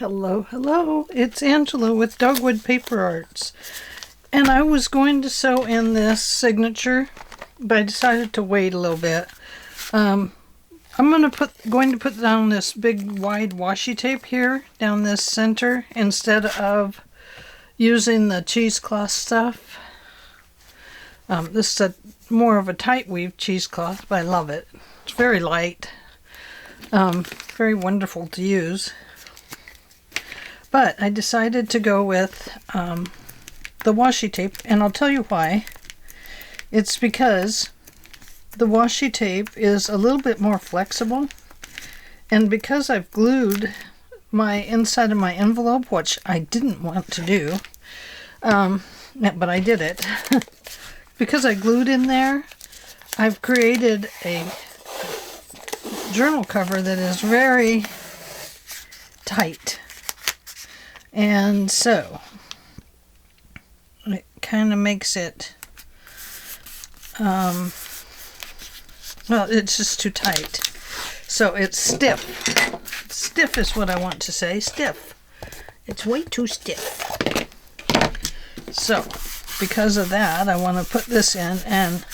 Hello, hello, it's Angela with Dogwood Paper Arts. And I was going to sew in this signature, but I decided to wait a little bit. I'm going to put down this big wide washi tape here, down this center, instead of using the cheesecloth stuff. This is more of a tight weave cheesecloth, but I love it. It's very light, very wonderful to use. But I decided to go with the washi tape, and I'll tell you why. It's because the washi tape is a little bit more flexible, and because I've glued my inside of my envelope, which I didn't want to do, but I did it. Because I glued in there, I've created a journal cover that is very tight. And so it kind of makes it, well, it's just too tight. So it's stiff. Stiff is what I want to say. Stiff. It's way too stiff. So because of that, I want to put this in and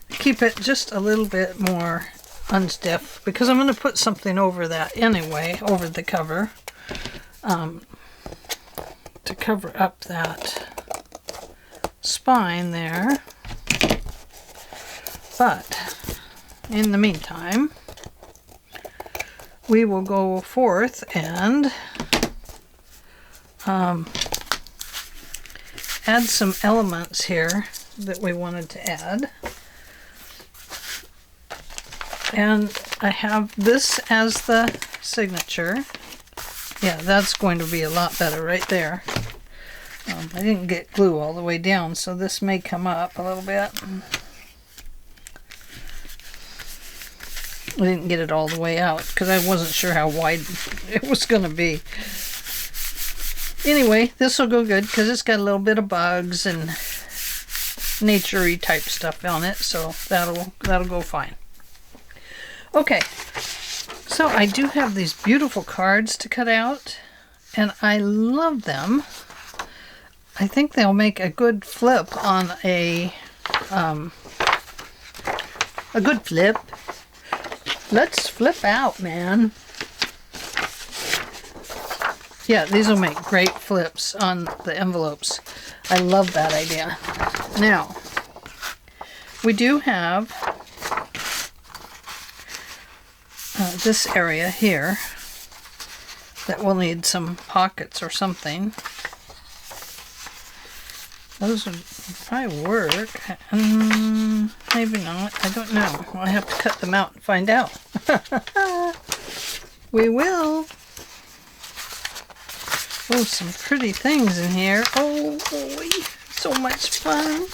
keep it just a little bit more unstiff, because I'm going to put something over that anyway, over the cover. To cover up that spine there. But in the meantime, we will go forth and add some elements here that we wanted to add. And I have this as the signature. Yeah, that's going to be a lot better right there. I didn't get glue all the way down, so this may come up a little bit. I didn't get it all the way out because I wasn't sure how wide it was going to be. Anyway, this will go good because it's got a little bit of bugs and nature-y type stuff on it, so that'll go fine. Okay. So I do have these beautiful cards to cut out, and I love them. I think they'll make a good flip on a good flip. Let's flip out, man. Yeah, these will make great flips on the envelopes. I love that idea. Now, we do have this area here that will need some pockets or something. Those would probably work. Maybe not. I don't know. I'll have to cut them out and find out. We will. Oh, some pretty things in here. Oh boy, so much fun.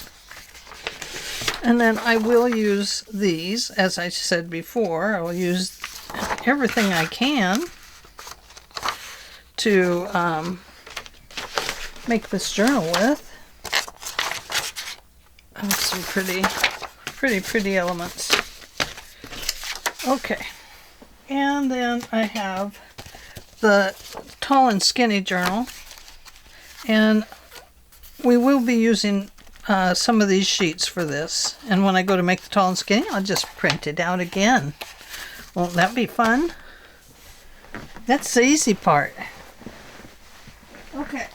And then I will use these, as I said before. I will use everything I can to make this journal with. Oh, some pretty elements. Okay, and then I have the tall and skinny journal, and we will be using some of these sheets for this, and when I go to make the tall and skinny, I'll just print it out again. Won't that be fun? That's the easy part. Okay,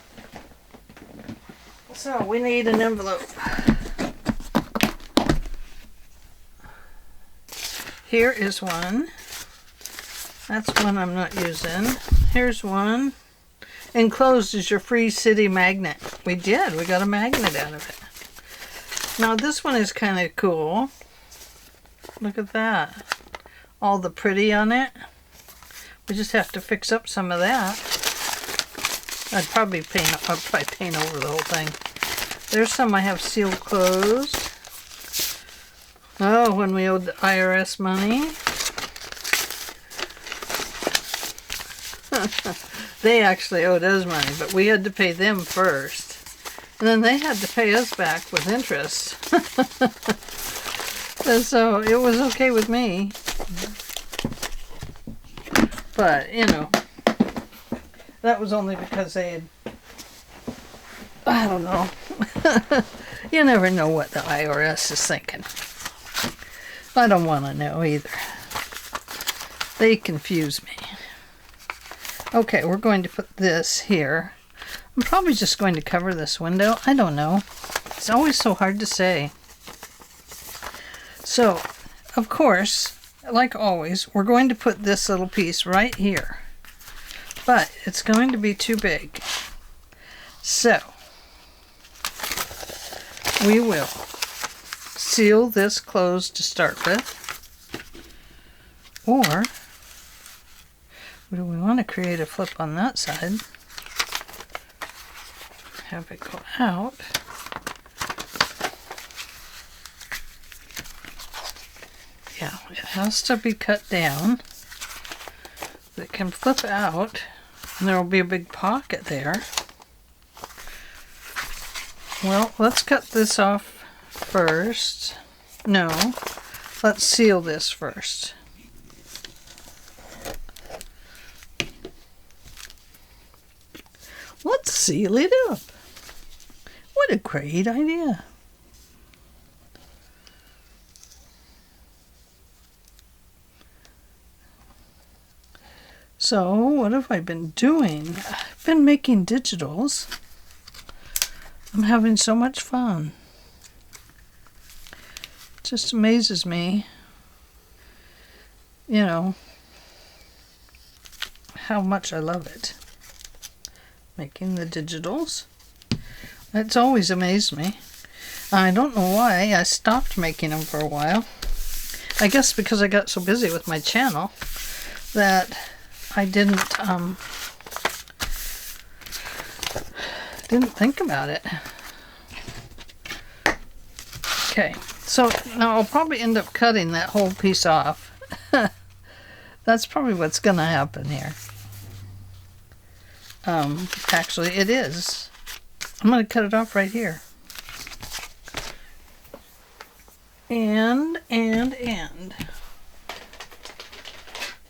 so we need an envelope. Here is one. That's one I'm not using. Here's one. Enclosed is your free city magnet. We got a magnet out of it. Now this one is kind of cool. Look at that. All the pretty on it. We just have to fix up some of that. I'll probably paint over the whole thing. There's some I have sealed closed. Oh, when we owed the IRS money. They actually owed us money, but we had to pay them first. And then they had to pay us back with interest. And so it was okay with me. But, you know, That was only because they had, I don't know. You never know what the IRS is thinking. I don't want to know either. They confuse me. Okay, we're going to put this here. I'm probably just going to cover this window. I don't know. It's always so hard to say. So, of course, like always, we're going to put this little piece right here. But it's going to be too big. So, we will seal this closed to start with. Or, do we want to create a flip on that side? Have it go out. Yeah, it has to be cut down. It can flip out, and there will be a big pocket there. Well, let's cut this off first. No, let's seal this first. Let's seal it up. What a great idea. So, what have I been doing? I've been making digitals. I'm having so much fun. It just amazes me, you know, how much I love it. Making the digitals. It's always amazed me. I don't know why I stopped making them for a while. I guess because I got so busy with my channel that I didn't think about it. Okay, so now I'll probably end up cutting that whole piece off. That's probably what's gonna happen here. Actually it is. I'm gonna cut it off right here. And.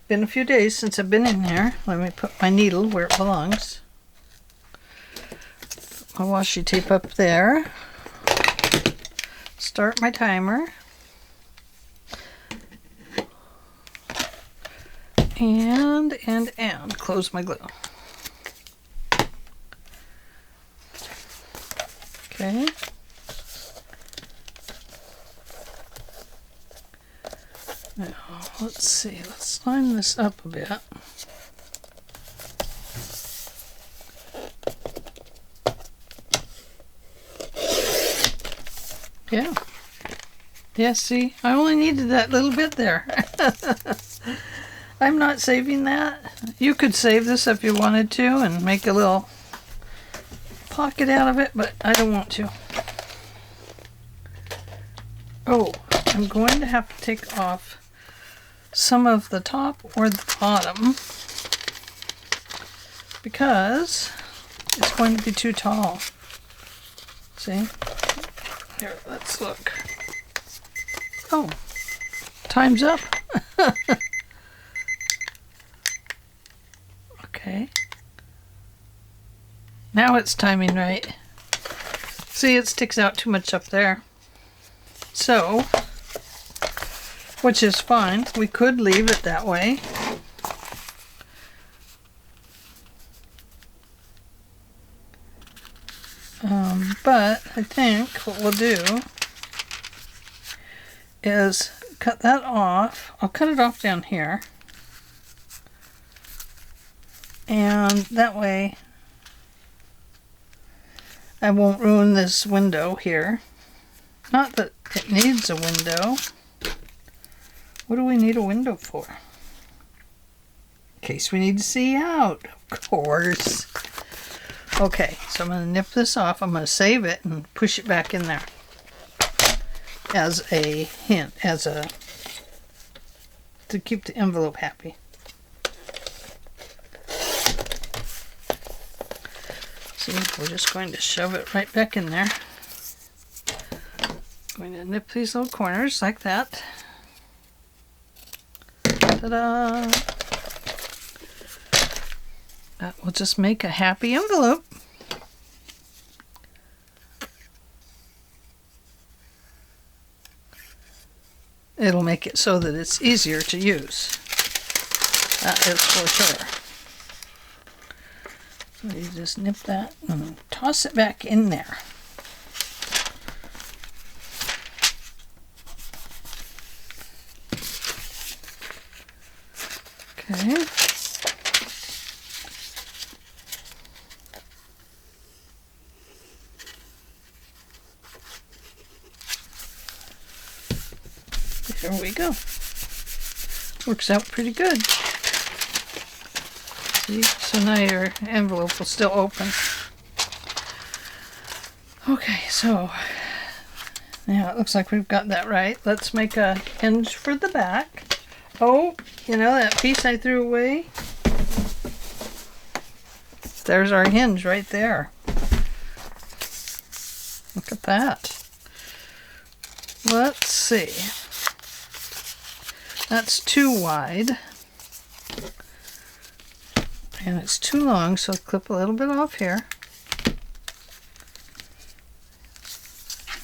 Been a few days since I've been in there. Let me put my needle where it belongs. My washi tape up there. Start my timer. And close my glue. Okay. Now, let's see. Let's line this up a bit. Yeah. Yeah, see? I only needed that little bit there. I'm not saving that. You could save this if you wanted to and make a little pocket out of it, but I don't want to. Oh, I'm going to have to take off some of the top or the bottom because it's going to be too tall. See? Here, let's look. Oh, time's up. Okay. Now it's timing right. See, it sticks out too much up there. So, which is fine. We could leave it that way. But I think what we'll do is cut that off. I'll cut it off down here. And that way I won't ruin this window here. Not that it needs a window. What do we need a window for? In case we need to see out, of course. Okay, so I'm going to nip this off. I'm going to save it and push it back in there as a hint, to keep the envelope happy. See, we're just going to shove it right back in there. Going to nip these little corners like that. Ta-da! We'll just make a happy envelope. It'll make it so that it's easier to use. That is for sure. So you just nip that and toss it back in there. Okay. There we go. Works out pretty good. See? So now your envelope will still open. Okay, so now it looks like we've got that right. Let's make a hinge for the back. Oh, you know that piece I threw away? There's our hinge right there. Look at that. Let's see. That's too wide. And it's too long, so I'll clip a little bit off here.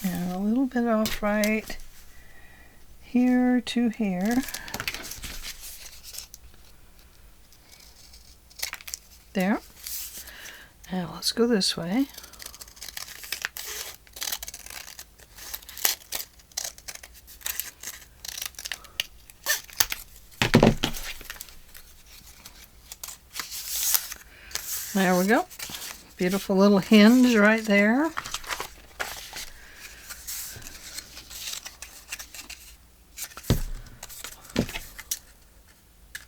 And a little bit off right here to here. There. Now let's go this way. There we go. Beautiful little hinge right there.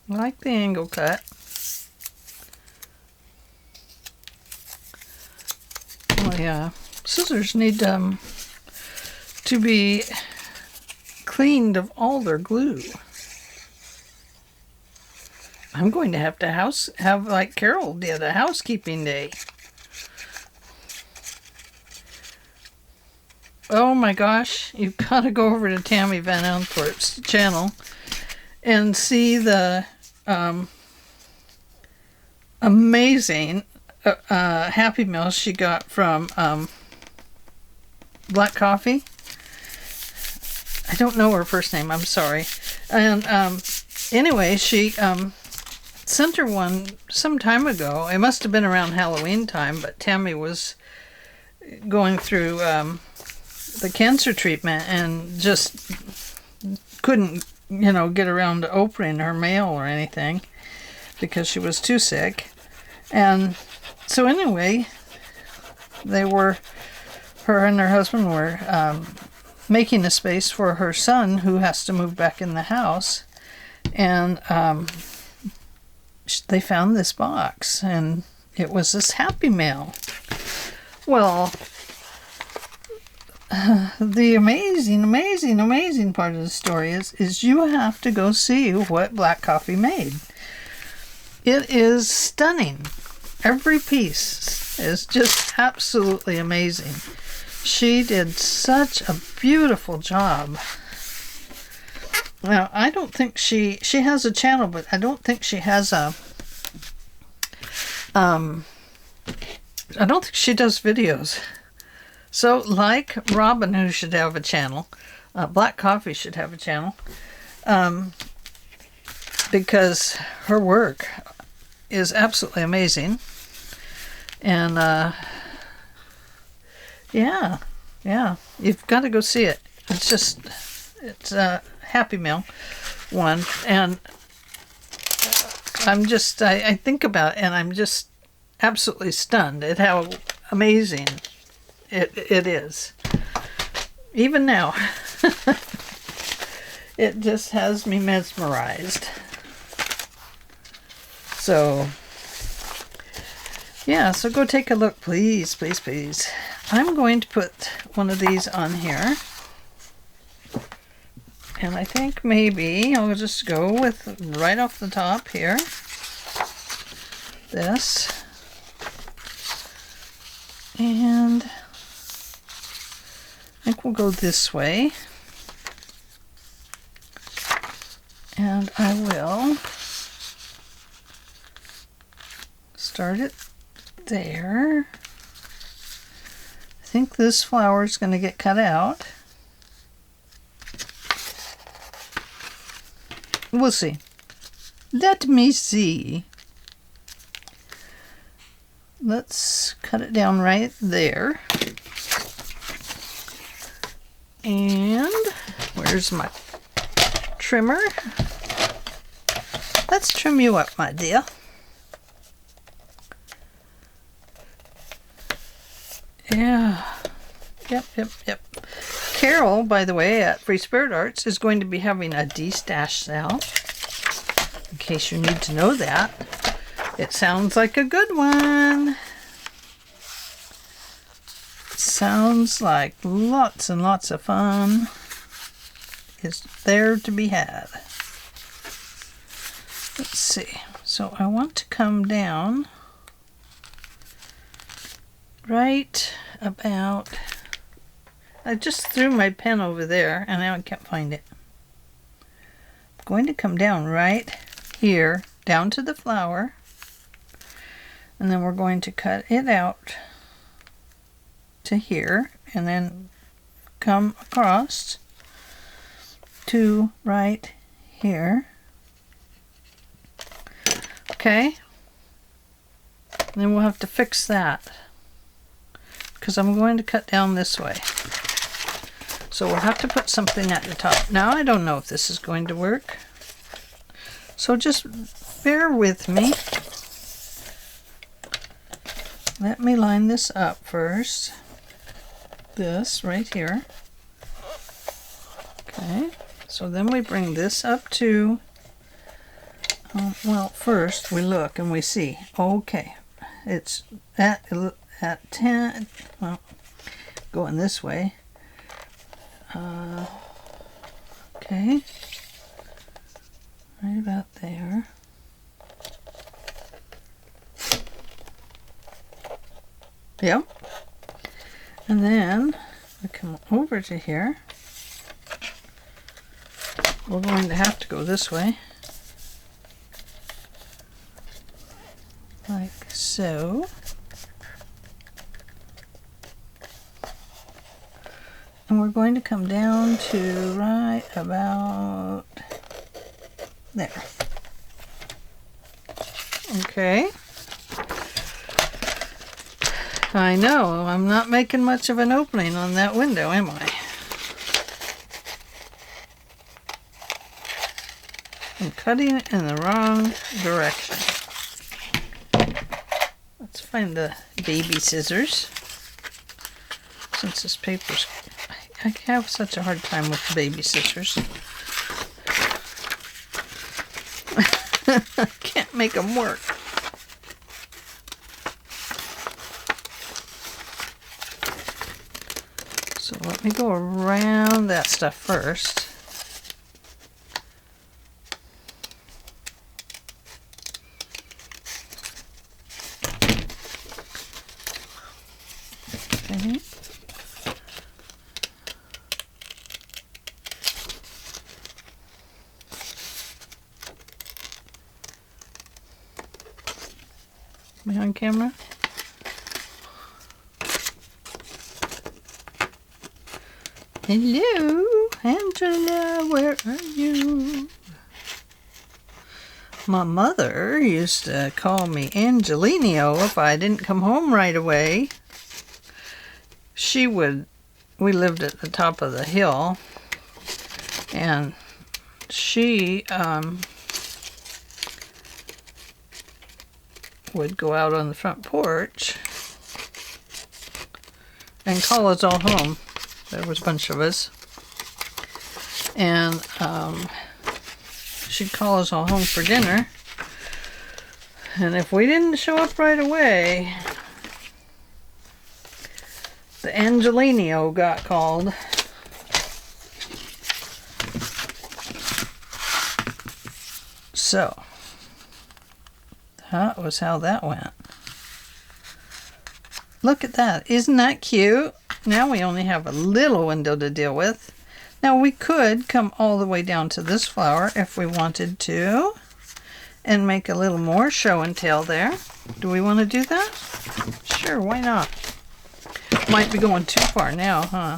I like the angle cut. Oh yeah, scissors need to be cleaned of all their glue. I'm going to have like Carol did, a housekeeping day. Oh my gosh, you've got to go over to Tammy Van Antwerp's channel and see the amazing Happy Meal she got from Black Coffee. I don't know her first name, I'm sorry. And anyway, she sent her one some time ago. It must have been around Halloween time, but Tammy was going through the cancer treatment and just couldn't, you know, get around to opening her mail or anything because she was too sick. And so anyway, her and her husband were making a space for her son who has to move back in the house. And they found this box, and it was this Happy Mail. Well, the amazing part of the story is you have to go see what Black Coffee made. It is stunning. Every piece is just absolutely amazing. She did such a beautiful job. Now, I don't think she has a channel, but I don't think she has a, I don't think she does videos. So, like Robin, who should have a channel, Black Coffee should have a channel, because her work is absolutely amazing. And, yeah, you've got to go see it. It's a Happy Meal one, and I think about it, and I'm just absolutely stunned at how amazing it is. Even now, it just has me mesmerized. So, yeah, so go take a look, please, please, please. I'm going to put one of these on here. And I think maybe I'll just go with right off the top here. This. And I think we'll go this way. And I will just start it there. I think this flower is going to get cut out. We'll see. Let me see. Let's cut it down right there. And where's my trimmer? Let's trim you up, my dear. Yeah. Yep. Carol, by the way, at Free Spirit Arts is going to be having a de-stash sale. In case you need to know that. It sounds like a good one. Sounds like lots and lots of fun is there to be had. Let's see. So I want to come down right about... I just threw my pen over there and now I can't find it. I'm going to come down right here, down to the flower, and then we're going to cut it out to here and then come across to right here. Okay, and then we'll have to fix that because I'm going to cut down this way. So we'll have to put something at the top. Now I don't know if this is going to work. So just bear with me. Let me line this up first. This right here. Okay. So then we bring this up to, well, first we look and we see, okay, it's at 10, well, going this way. Okay, right about there. Yep. And then we come over to here. We're going to have to go this way. Like so. And we're going to come down to right about there. Okay. I know, I'm not making much of an opening on that window, am I? I'm cutting it in the wrong direction. Let's find the baby scissors. Since this paper's... I have such a hard time with the baby scissors. I can't make them work. So let me go around that stuff first. Okay. Am I on camera? Hello, Angela, where are you? My mother used to call me Angelino if I didn't come home right away. We lived at the top of the hill, and she would go out on the front porch and call us all home. There was a bunch of us, and she'd call us all home for dinner, and if we didn't show up right away, the Angelino got called. So that was how that went. Look at that. Isn't that cute? Now we only have a little window to deal with. Now we could come all the way down to this flower if we wanted to and make a little more show and tell there. Do we want to do that? Sure, why not? Might be going too far now, huh?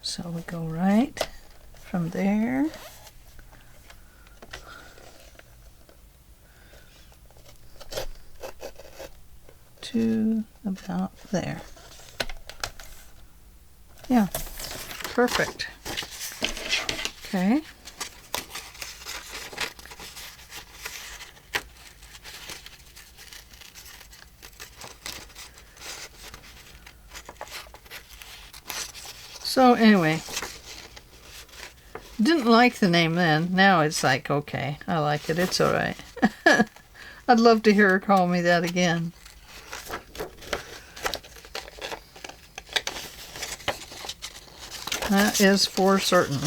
So we go right from there. To about there. Yeah, perfect. Okay. So anyway, didn't like the name then. Now it's like, okay, I like it. It's all right. I'd love to hear her call me that again. That is for certain.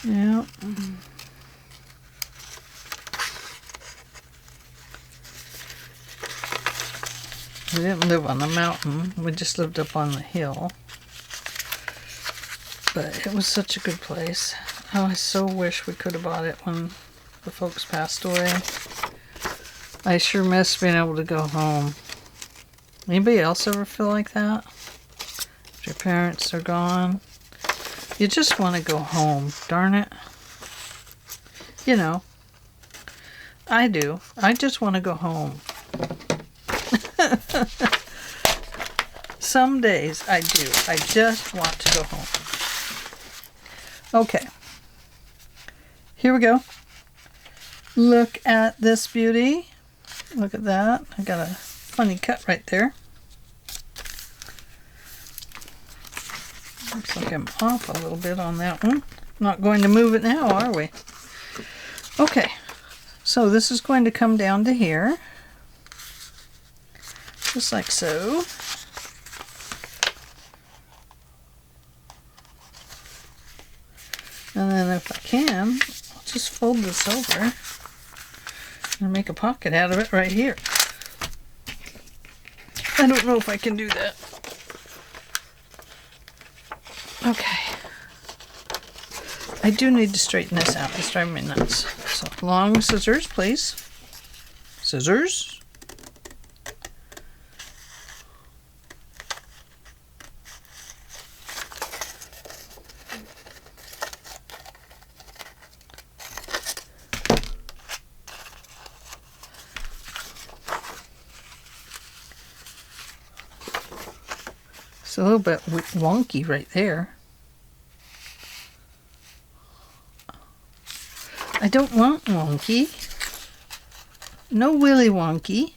Yeah. We didn't live on the mountain. We just lived up on the hill. But it was such a good place. Oh, I so wish we could have bought it when the folks passed away. I sure miss being able to go home. Anybody else ever feel like that? If your parents are gone, you just want to go home, darn it. You know, I do. I just want to go home. Some days I do. I just want to go home. Okay. Here we go. Look at this beauty. Look at that. I got a funny cut right there. Looks like I'm off a little bit on that one. Not going to move it now, are we? Okay. So this is going to come down to here. Just like so. And then if I can, I'll just fold this over and make a pocket out of it right here. I don't know if I can do that. Okay. I do need to straighten this out. It's driving me nuts. So long scissors, please. Scissors. It's a little bit wonky right there. I don't want wonky. No willy wonky.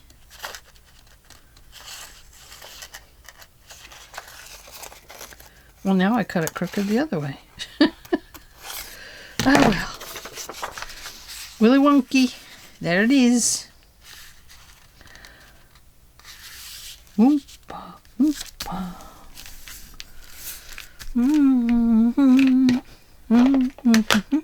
Well, now I cut it crooked the other way. Oh well. Willy wonky. There it is. Oompa, oompa. Mm-hmm. Mm-hmm.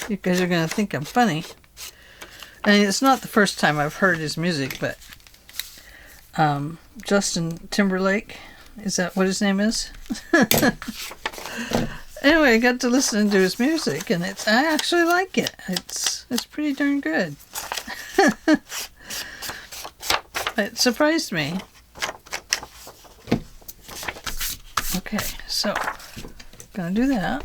You guys are going to think I'm funny. I mean, it's not the first time I've heard his music, but Justin Timberlake, is that what his name is? Anyway, I got to listen to his music, and I actually like it. It's pretty darn good. It surprised me. Okay, so gonna do that.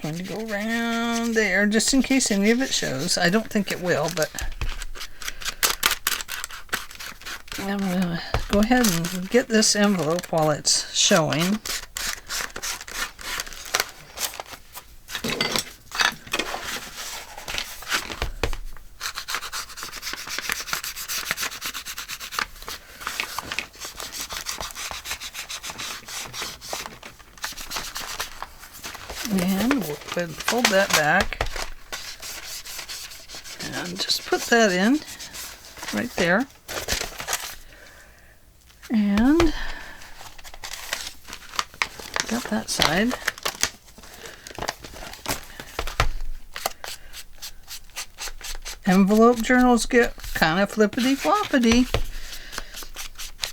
Going to go around there just in case any of it shows. I don't think it will, but I'm gonna go ahead and get this envelope while it's showing. And we'll go ahead and fold that back. And just put that in right there. And got that side. Envelope journals get kind of flippity-floppity.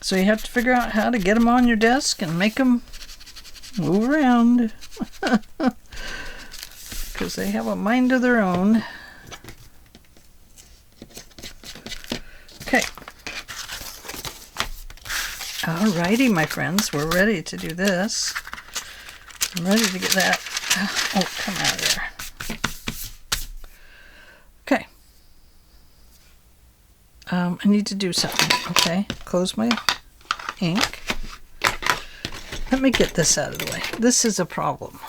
So you have to figure out how to get them on your desk and make them move around. Because they have a mind of their own. Okay. Alrighty, my friends. We're ready to do this. I'm ready to get that. Oh, come out of there. Okay. I need to do something. Okay. Close my ink. Let me get this out of the way. This is a problem.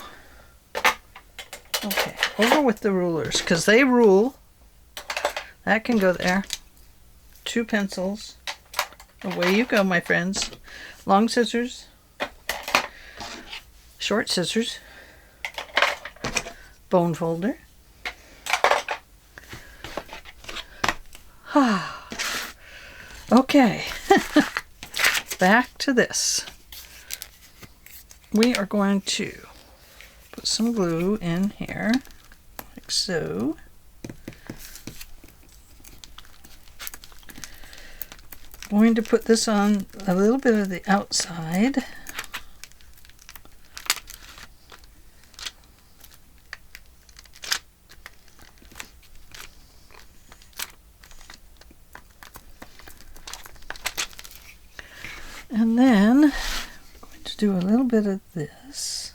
Okay. Over with the rulers, because they rule. That can go there. 2 pencils. Away you go, my friends. Long scissors. Short scissors. Bone folder. Okay. Back to this. We are going to put some glue in here, like so. Going to put this on a little bit of the outside. And then I'm going to do a little bit of this.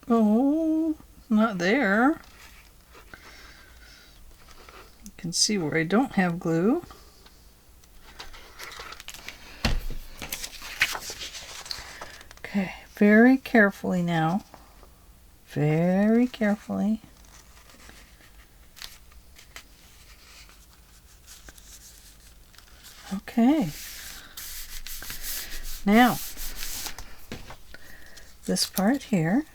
Oh, not there. You can see where I don't have glue. Okay, very carefully now. Very carefully. Okay. Now, this part here,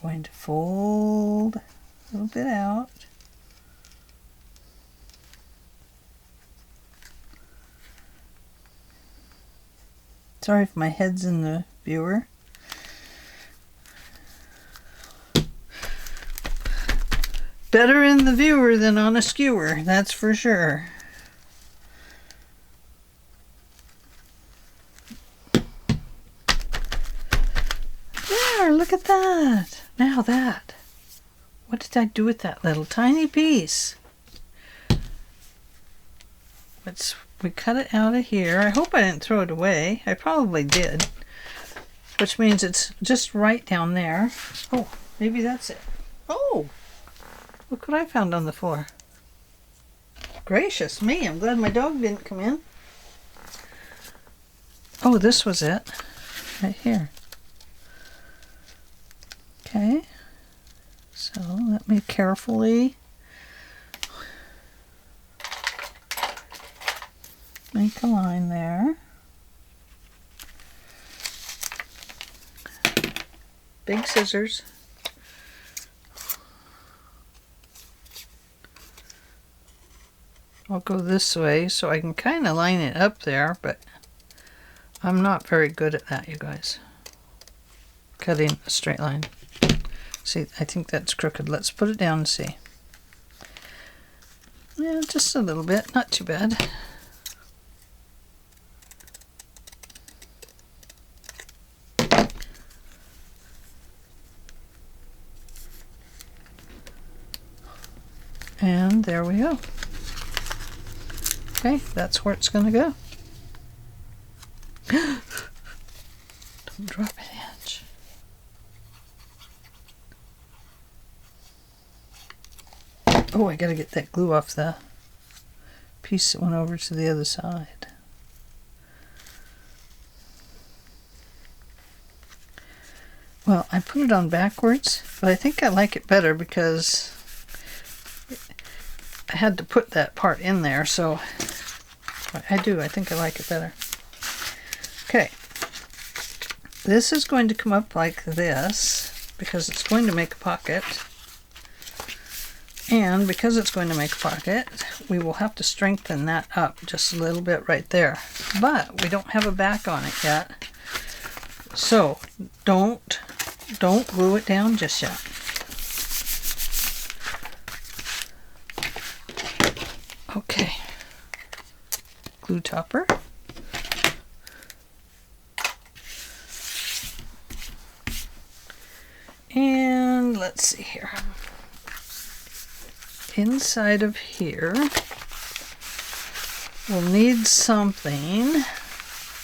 I'm going to fold a little bit out. Sorry if my head's in the viewer. Better in the viewer than on a skewer, that's for sure. There, look at that. Now that. What did I do with that little tiny piece? We cut it out of here. I hope I didn't throw it away. I probably did. Which means it's just right down there. Oh, maybe that's it. Oh! Look what I found on the floor. Gracious me, I'm glad my dog didn't come in. Oh, this was it. Right here. Okay. So let me carefully make a line there. Big scissors. I'll go this way so I can kind of line it up there, but I'm not very good at that, you guys. Cutting a straight line. See, I think that's crooked. Let's put it down and see. Yeah, just a little bit, not too bad. And there we go. Okay, that's where it's going to go. Don't drop an inch. Oh, I got to get that glue off the piece that went over to the other side. Well, I put it on backwards, but I think I like it better because I had to put that part in there, so I think I like it better. Okay, this is going to come up like this because it's going to make a pocket. And because it's going to make a pocket, we will have to strengthen that up just a little bit right there. But we don't have a back on it yet. So don't glue it down just yet. Okay. Glue topper. And let's see here. Inside of here, we'll need something.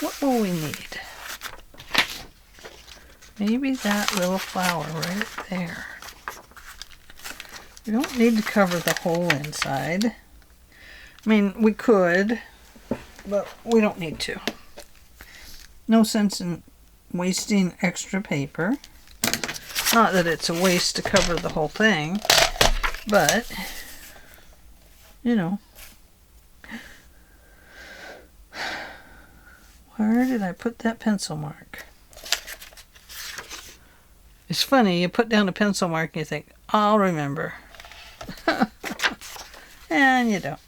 What will we need? Maybe that little flower right there. We don't need to cover the whole inside. I mean, we could, but we don't need to. No sense in wasting extra paper. Not that it's a waste to cover the whole thing, but you know, where did I put that pencil mark? It's funny, you put down a pencil mark and you think, I'll remember. And you don't.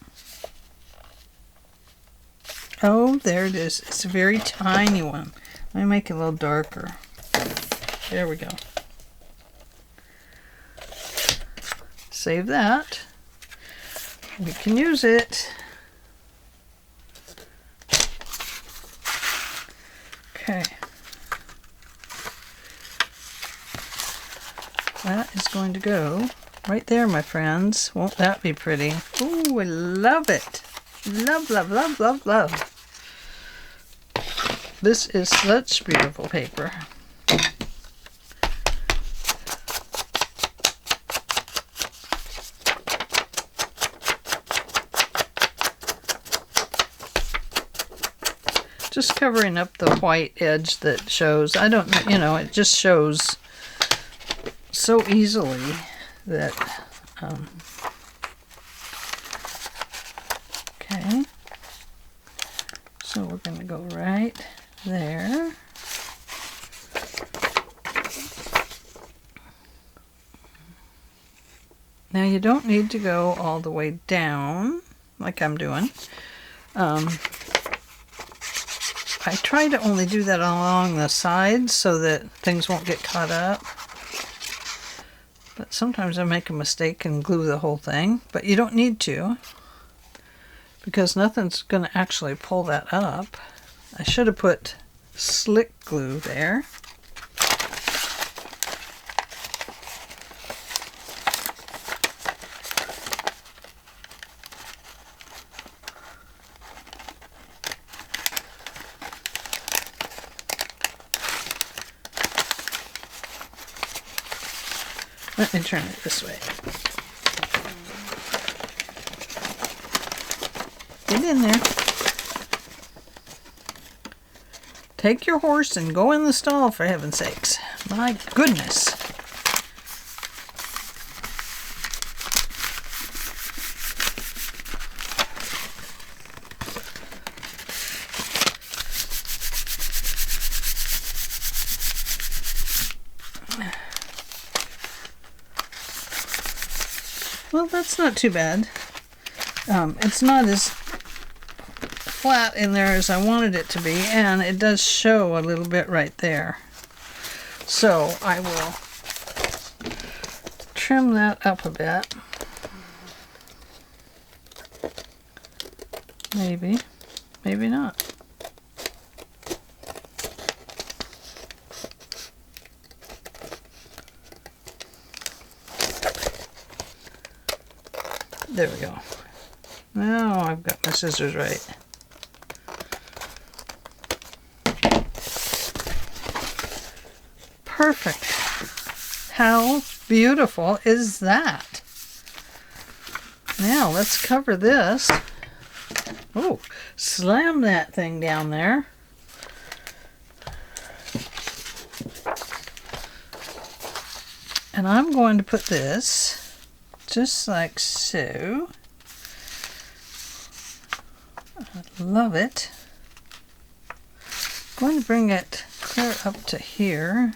Oh, there it is. It's a very tiny one. Let me make it a little darker. There we go. Save that. We can use it. Okay. That is going to go right there, my friends. Won't that be pretty? Ooh, I love it. Love, love, love, love, love. This is such beautiful paper. Just covering up the white edge that shows. I don't, you know, it just shows so easily that, okay. So we're going to go right there. Now you don't need to go all the way down like I'm doing. I try to only do that along the sides so that things won't get caught up. But sometimes I make a mistake and glue the whole thing. But you don't need to, because nothing's going to actually pull that up. I should have put slick glue there. Let me turn it this way. Get in there. Take your horse and go in the stall, for heaven's sakes. My goodness. Well, that's not too bad. It's not as flat in there as I wanted it to be, and it does show a little bit right there. So I will trim that up a bit. Maybe, maybe not. There we go. Now I've got my scissors right. Perfect. How beautiful is that? Now let's cover this. Oh, slam that thing down there. And I'm going to put this just like so. I love it. I'm going to bring it clear up to here,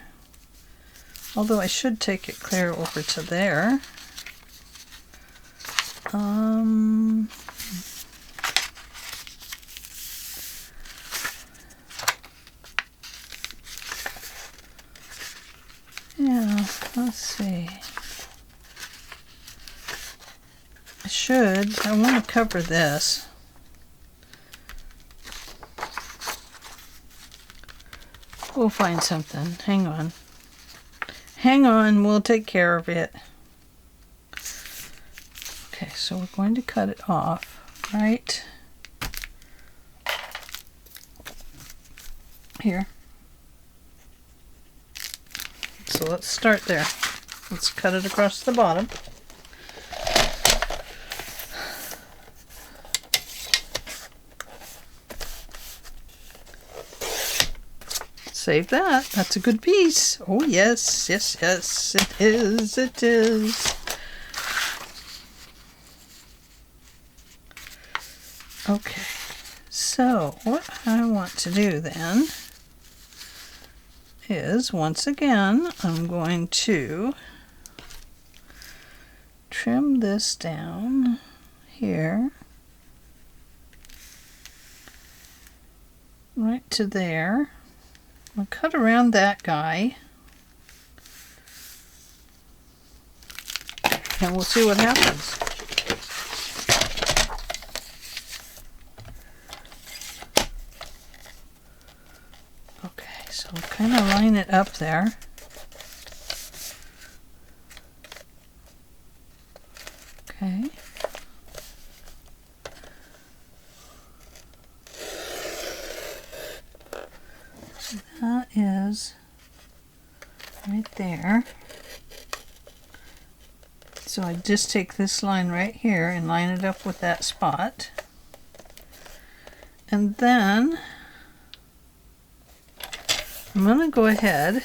although I should take it clear over to there. Yeah, let's see. I want to cover this. We'll find something. Hang on. Hang on, we'll take care of it. Okay, so we're going to cut it off right here. So let's start there. Let's cut it across the bottom. Save that. That's a good piece. Oh, yes, yes, yes, it is, it is. Okay, so what I want to do then is, once again, I'm going to trim this down here, right to there. I'll cut around that guy, and we'll see what happens. Okay, so I'll kind of line it up there. Okay. That is right there. So I just take this line right here and line it up with that spot. And then I'm going to go ahead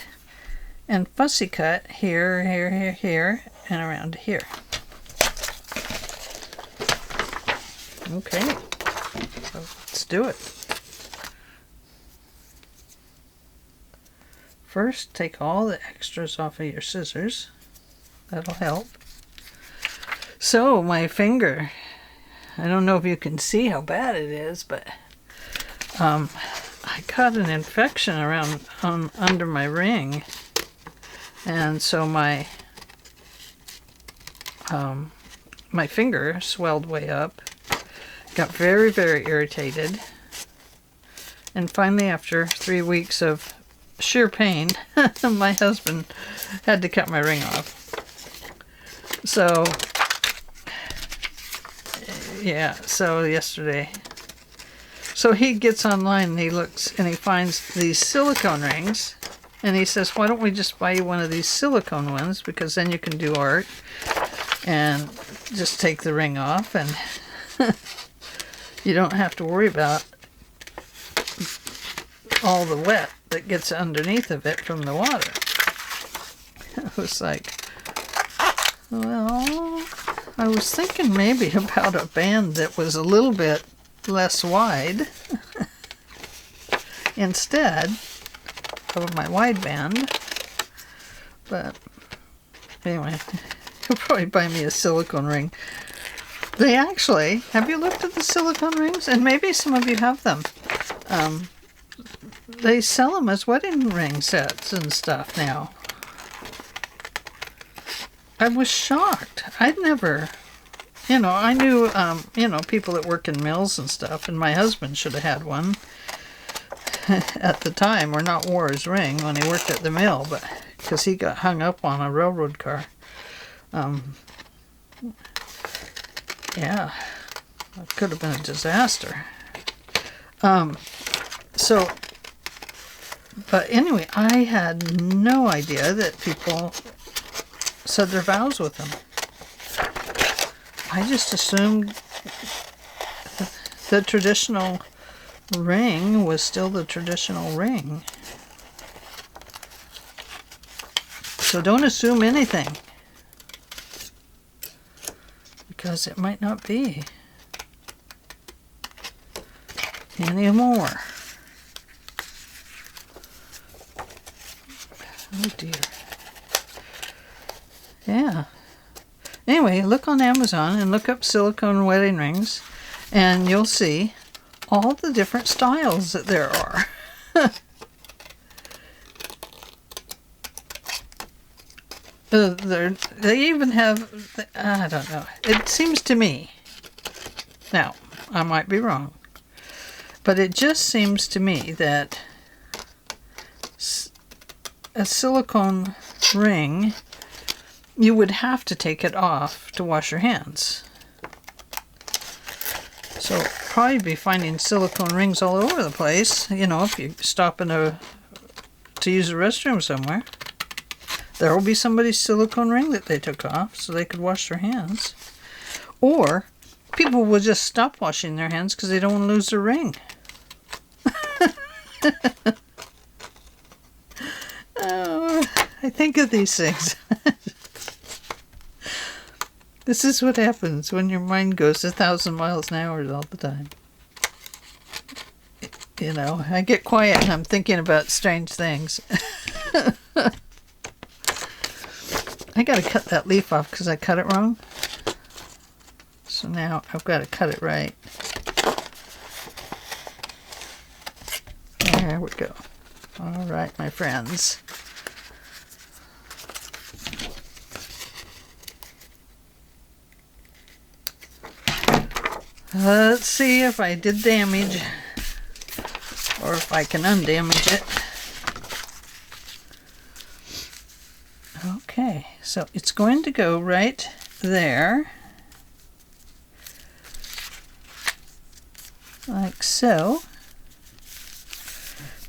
and fussy cut here, here, here, here, and around here. Okay, so let's do it. First, take all the extras off of your scissors. That'll help. So, my finger, I don't know if you can see how bad it is, but I got an infection around under my ring, and so my my finger swelled way up, got very, very irritated, and finally, after 3 weeks of sheer pain, my husband had to cut my ring off. So yeah, so yesterday, so he gets online and he looks and he finds these silicone rings, and he says, why don't we just buy you one of these silicone ones, because then you can do art and just take the ring off, and you don't have to worry about all the wet that gets underneath of it from the water. I was like, well, I was thinking maybe about a band that was a little bit less wide instead of my wide band. But anyway, he'll probably buy me a silicone ring. They actually, have you looked at the silicone rings? And maybe some of you have them. They sell them as wedding ring sets and stuff now. I was shocked. I'd never, I knew, people that work in mills and stuff, and my husband should have had one at the time, or not wore his ring when he worked at the mill, but because he got hung up on a railroad car. Yeah, that could have been a disaster. But anyway, I had no idea that people said their vows with them. I just assumed the traditional ring was still the traditional ring. So don't assume anything, because it might not be. any more. Oh dear. Yeah. Anyway, look on Amazon and look up silicone wedding rings, and you'll see all the different styles that there are. They even have, I don't know, it seems to me, now, I might be wrong, but it just seems to me that a silicone ring, you would have to take it off to wash your hands. So probably be finding silicone rings all over the place, you know, if you stop to use a restroom somewhere. There will be somebody's silicone ring that they took off so they could wash their hands. Or people will just stop washing their hands because they don't want to lose their ring. Oh, I think of these things. This is what happens when your mind goes 1,000 miles an hour all the time. You know, I get quiet and I'm thinking about strange things. I gotta cut that leaf off because I cut it wrong. So now I've got to cut it right. There we go. All right, my friends. Let's see if I did damage or if I can undamage it. Okay, so it's going to go right there, like so.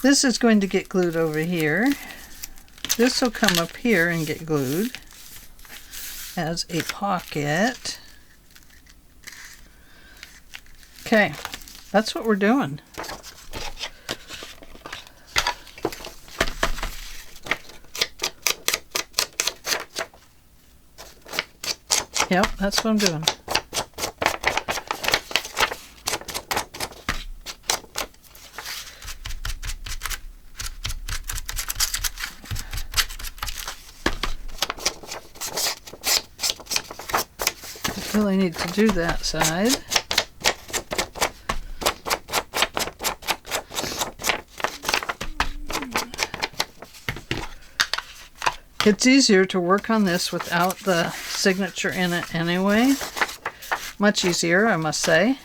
This is going to get glued over here. This will come up here and get glued as a pocket. Okay, that's what we're doing. Yep, that's what I'm doing. I really need to do that side. It's easier to work on this without the signature in it anyway. Much easier, I must say.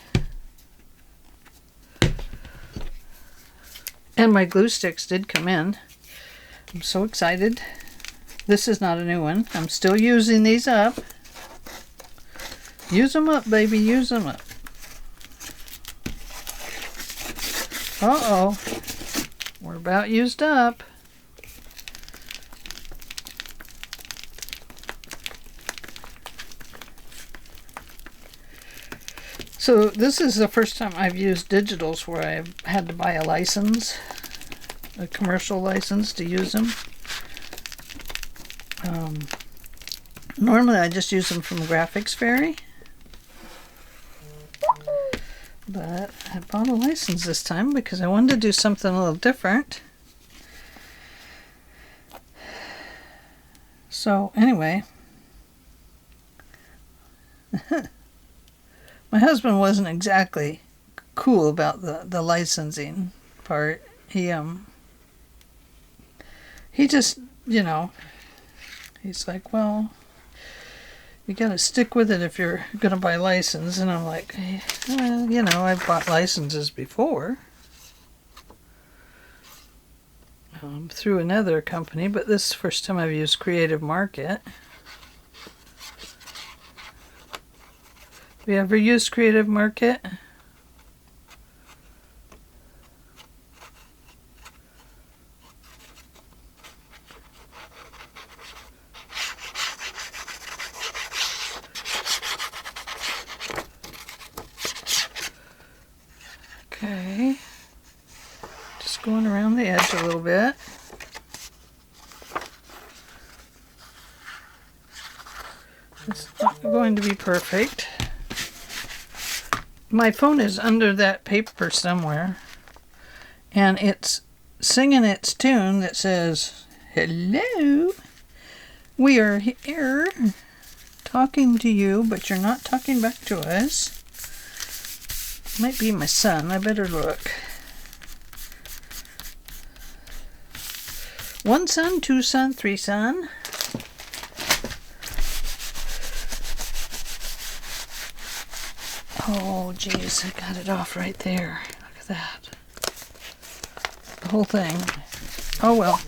And my glue sticks did come in. I'm so excited. This is not a new one. I'm still using these up. Use them up, baby. Use them up. Uh-oh. We're about used up. So this is the first time I've used digitals where I've had to buy a license, a commercial license to use them. Normally I just use them from Graphics Fairy, but I bought a license this time because I wanted to do something a little different. So anyway, my husband wasn't exactly cool about the licensing part. He just, you know, he's like, well, you gotta stick with it if you're gonna buy a license. And I'm like, well, you know, I've bought licenses before through another company, but this is the first time I've used Creative Market. Have you ever used Creative Market? Okay, just going around the edge a little bit. It's not going to be perfect. My phone is under that paper somewhere, and it's singing its tune that says, "Hello, we are here talking to you, but you're not talking back to us." Might be my son. I better look. 1 son, 2 son, 3 son. Oh, geez, I got it off right there. Look at that. The whole thing. Oh, well.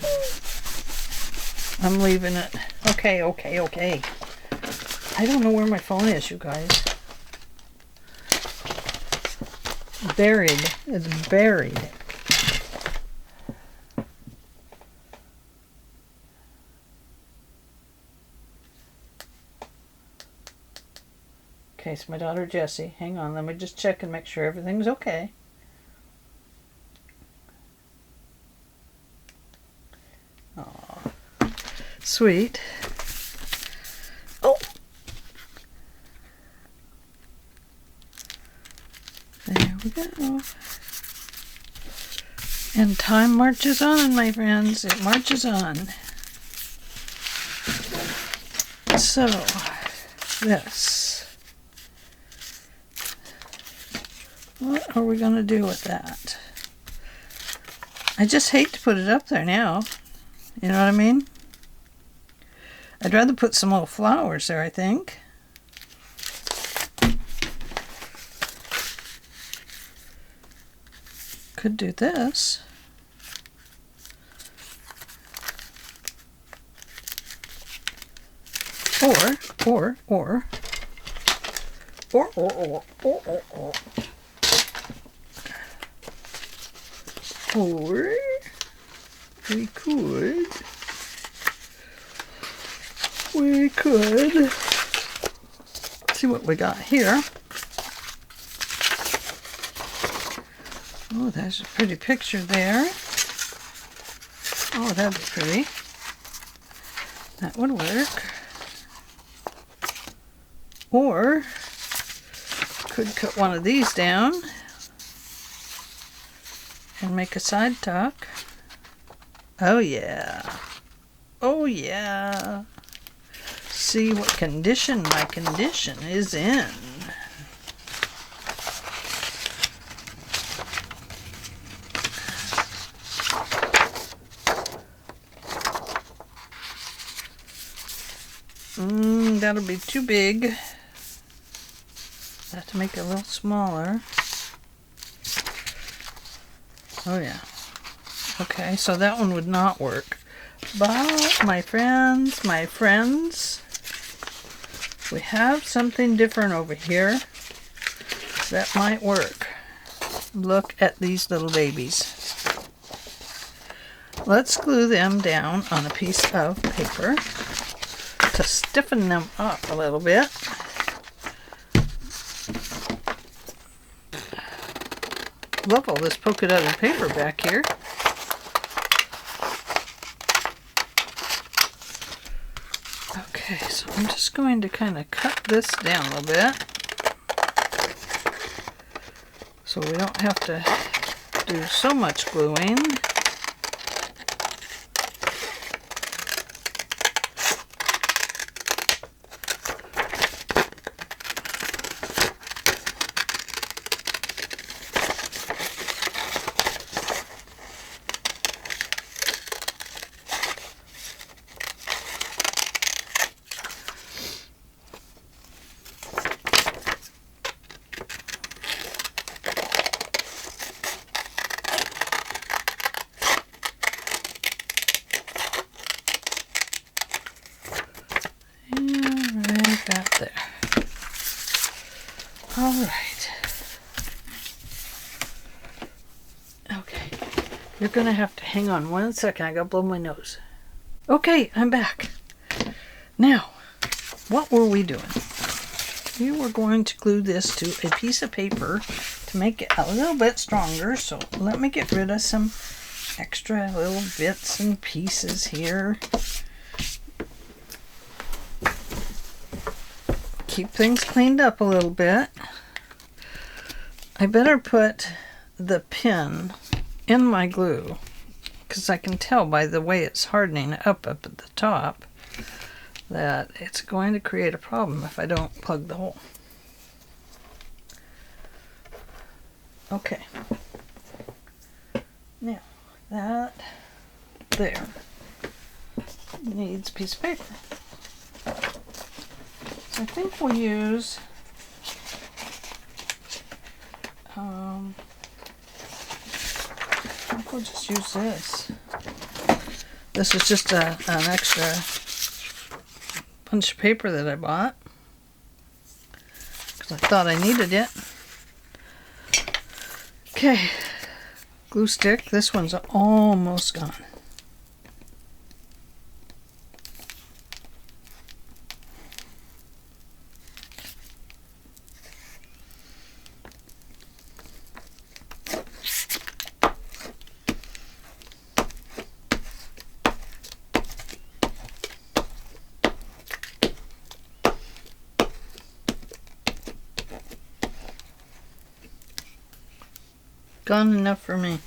I'm leaving it. Okay. I don't know where my phone is, you guys. Buried. It's buried. Okay, so my daughter Jessie. Hang on, let me just check and make sure everything's okay. Aw, sweet. Oh! There we go. And time marches on, my friends. It marches on. So, this. What are we going to do with that? I just hate to put it up there now. You know what I mean? I'd rather put some little flowers there, I think. Could do this. Or we could see what we got here. Oh, there's a pretty picture there. Oh, that'd be pretty. That would work. Or could cut one of these down and make a side tuck. Oh yeah. Oh yeah. See what condition my condition is in. That'll be too big. I have to make it a little smaller. Oh yeah. Okay, so that one would not work. But my friends, we have something different over here that might work. Look at these little babies. Let's glue them down on a piece of paper to stiffen them up a little bit. Love all this polka dotted paper back here. Okay, so I'm just going to kind of cut this down a little bit so we don't have to do so much gluing. Got there. All right. Okay. You're going to have to hang on 1 second. I got to blow my nose. Okay, I'm back. Now, what were we doing? We were going to glue this to a piece of paper to make it a little bit stronger. So let me get rid of some extra little bits and pieces here. Keep things cleaned up a little bit. I better put the pin in my glue, because I can tell by the way it's hardening up at the top that it's going to create a problem if I don't plug the hole. Okay. Now, that there needs a piece of paper. So I think we'll use I think we'll just use this. This is just an extra bunch of paper that I bought because I thought I needed it. Okay, glue stick. This one's almost gone. Gone enough for me.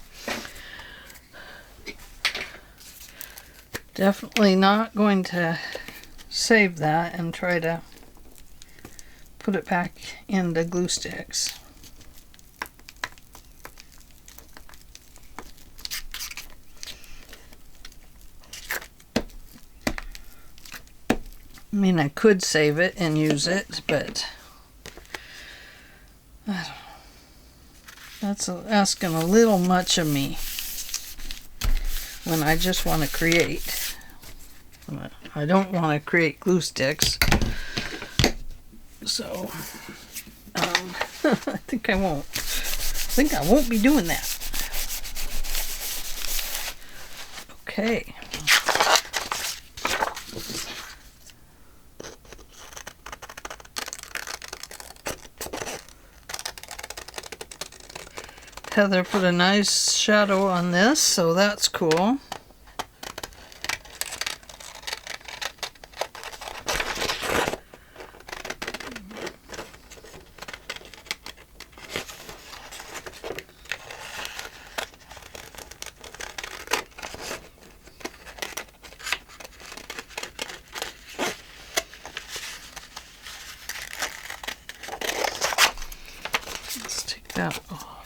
Definitely not going to save that and try to put it back into glue sticks. I mean, I could save it and use it, but I don't know. That's asking a little much of me when I just want to create. I don't want to create glue sticks, so I think I won't. I think I won't be doing that. Okay. Heather put a nice shadow on this, so that's cool. Let's take that off.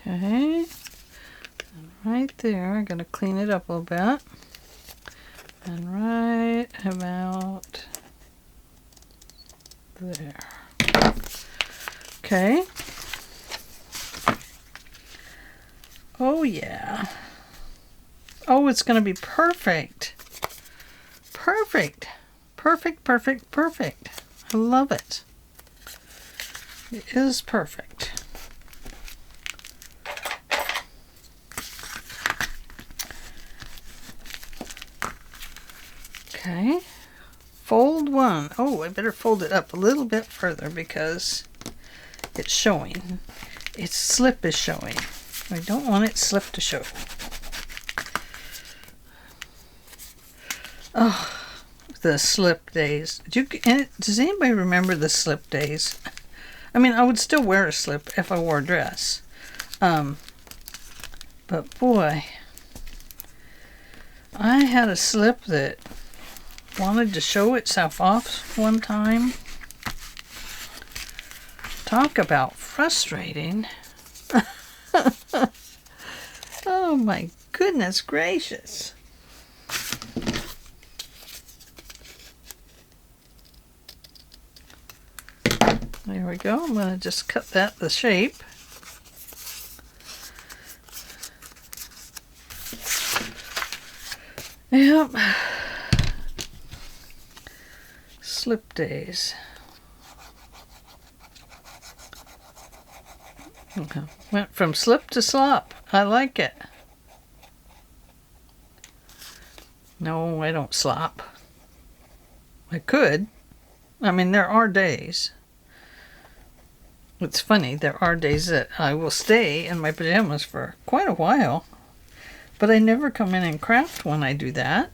Okay, and right there, I'm going to clean it up a little bit, and right about there. Okay. Oh yeah. Oh, it's going to be perfect. Perfect. Perfect, perfect, perfect. I love it. It is perfect. Okay, fold one. Oh, I better fold it up a little bit further because it's showing. Its slip is showing. I don't want its slip to show. Oh, the slip days. Does anybody remember the slip days? I mean, I would still wear a slip if I wore a dress. But boy, I had a slip that wanted to show itself off one time. Talk about frustrating. Oh my goodness gracious. There we go. I'm going to just cut that the shape. Yep. Slip days. Okay. Went from slip to slop. I like it. No, I don't slop. I could. I mean, there are days. It's funny, there are days that I will stay in my pajamas for quite a while. But I never come in and craft when I do that.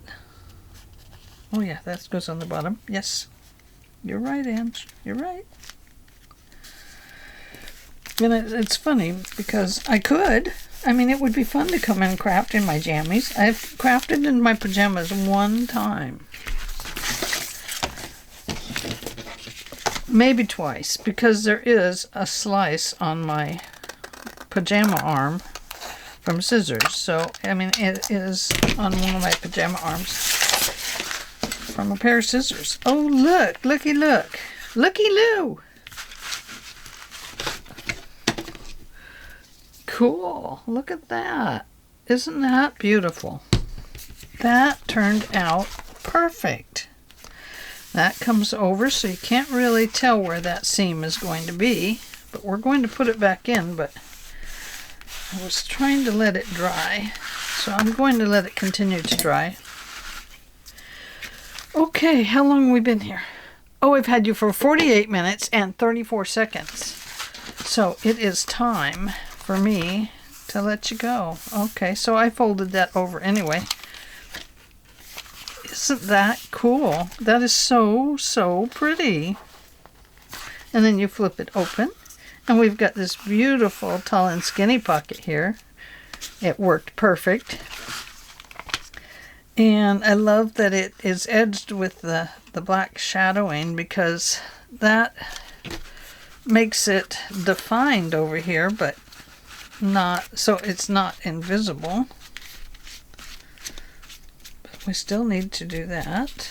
Oh yeah, that goes on the bottom. Yes. You're right, Ange. You're right. And it's funny because I could. I mean, it would be fun to come in and craft in my jammies. I've crafted in my pajamas one time. Maybe twice, because there is a slice on my pajama arm from scissors. So, I mean, it is on one of my pajama arms from a pair of scissors. Oh, look. Looky, look. Looky-loo. Cool. Look at that. Isn't that beautiful? That turned out perfect. That comes over, so you can't really tell where that seam is going to be. But we're going to put it back in, but I was trying to let it dry. So I'm going to let it continue to dry. Okay, how long have we been here? Oh, I've had you for 48 minutes and 34 seconds. So it is time for me to let you go. Okay, so I folded that over anyway. Isn't that cool? That is so, so pretty. And then you flip it open. And we've got this beautiful tall and skinny pocket here. It worked perfect. And I love that it is edged with the black shadowing, because that makes it defined over here, but not, so it's not invisible. But we still need to do that.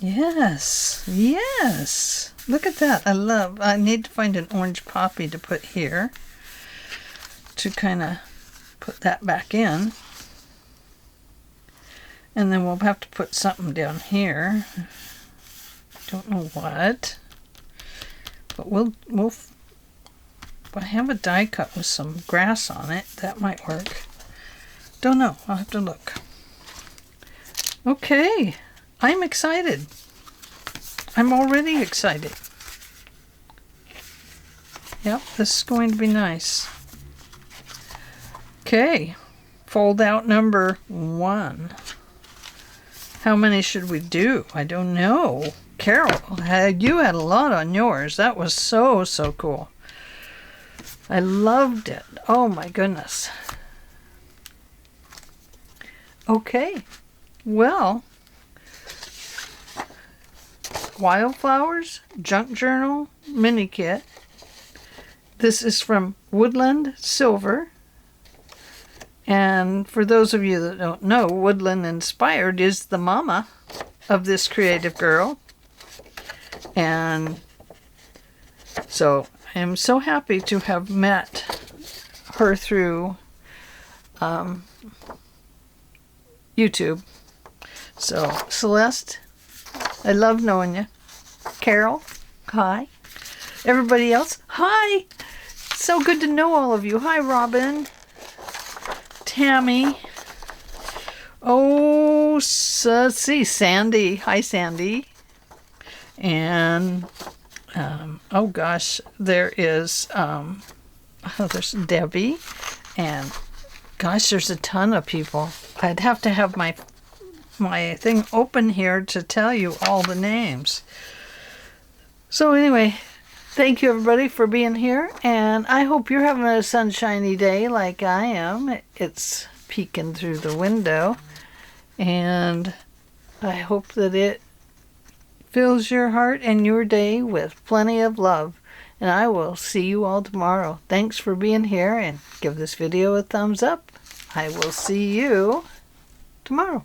Yes, yes. Look at that. I need to find an orange poppy to put here to kind of put that back in. And then we'll have to put something down here. Don't know what. But I have a die cut with some grass on it. That might work. Don't know. I'll have to look. Okay. I'm excited. I'm already excited. Yep, this is going to be nice. Okay. Fold out number 1. How many should we do? I don't know. Carol, you had a lot on yours. That was so, so cool. I loved it. Oh my goodness. Okay. Well, Wildflowers Junk Journal Mini Kit. This is from Woodland Silver. And for those of you that don't know, Woodland Inspired is the mama of this creative girl. And so I am so happy to have met her through YouTube. So Celeste, I love knowing you. Carol, hi. Everybody else, hi. So good to know all of you. Hi, Robin. Tammy. Oh, let's see, Sandy. Hi, Sandy. And, oh gosh, there is, there's Debbie. And, gosh, there's a ton of people. I'd have to have my thing open here to tell you all the names. So anyway, thank you everybody for being here, and I hope you're having a sunshiny day like I am. It's peeking through the window, and I hope that it fills your heart and your day with plenty of love. And I will see you all tomorrow. Thanks for being here, and give this video a thumbs up. I will see you tomorrow.